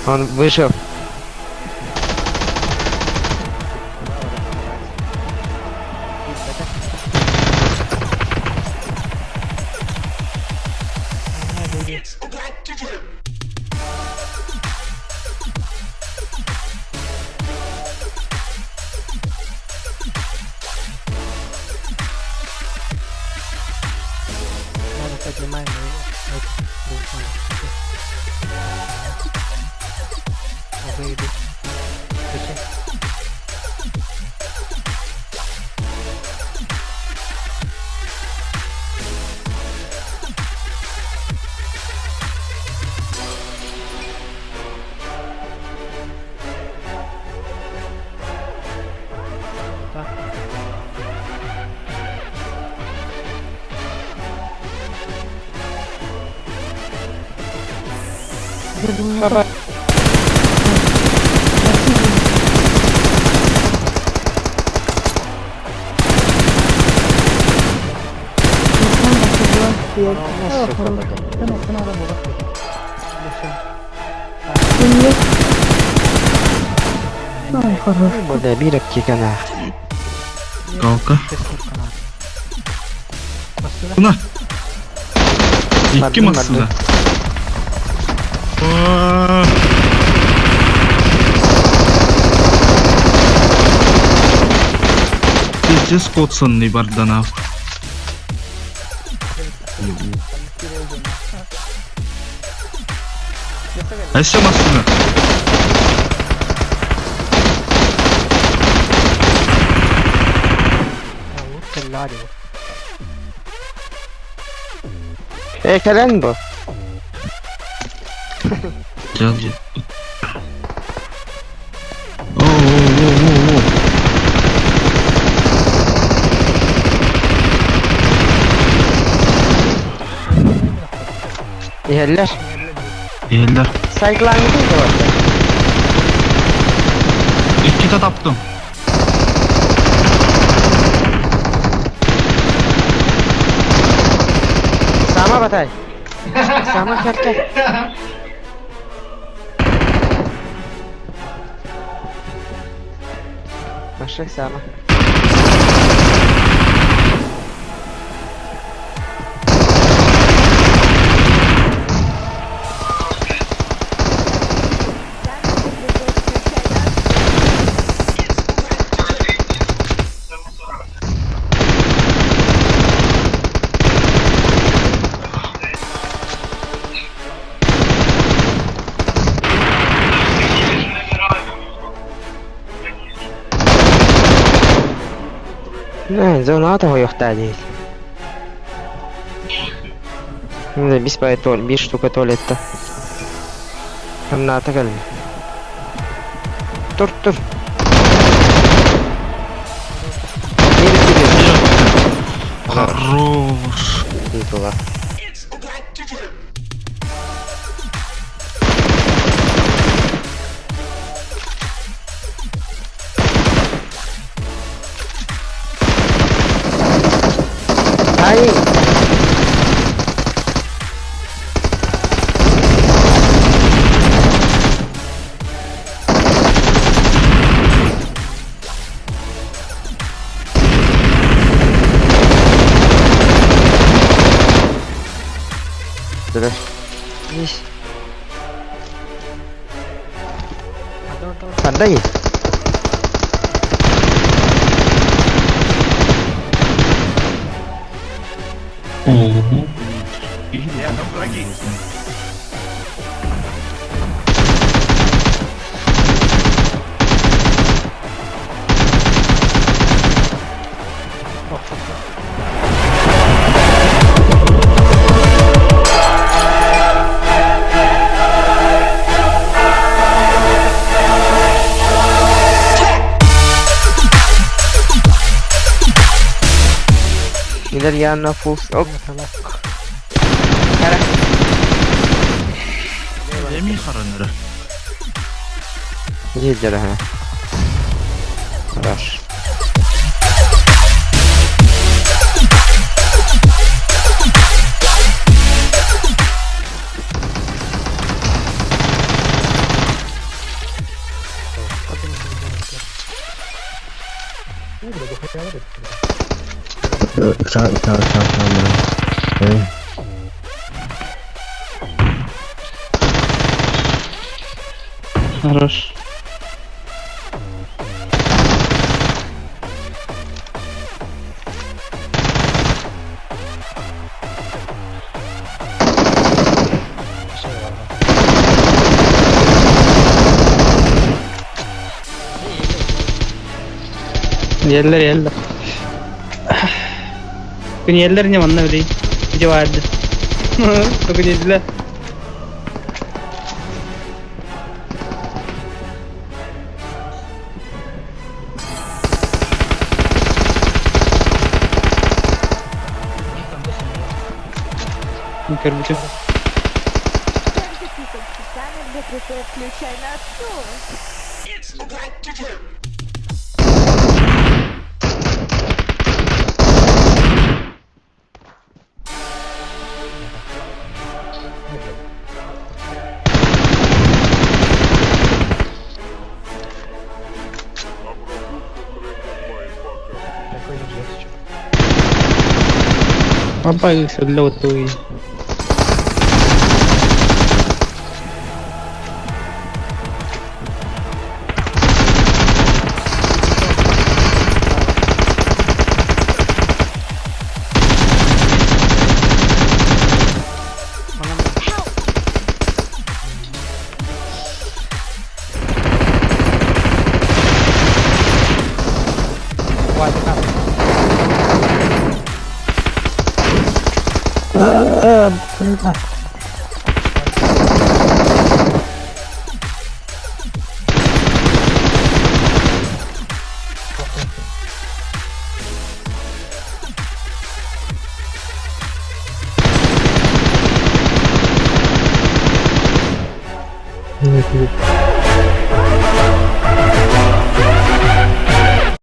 Он вышел. Поднимаем выйду. Баба. Boleh birak kana. Kanka. Buna. İki Madde, masada. madde. Сейчас код сонный барданав. Айся масына. Kelen bu. Gel gel. Oo. Yerler. Yerler. Saygılarınızı da var. İki de taptım. Sama batay. Sama kerke. Maşak sama. Ne, zonada o yok da değil. Şimdi biz bir штука tuvalette. Hem nata gelme. Dur. Хорош. İyi dola. Hayır. Dur. İş. Pandai. Italiano full. Oh. Cara. Demi хараныр. Yedir ha. Хорош. Хорош. Yerler. Beni yerler വന്നവര് ജവാദ് ഒക്കെ ചെയ്തില്ല Короче, Специально для прикола включай на отцу. Такой не жесть. apa slow tuh. Wah, dekat. Ini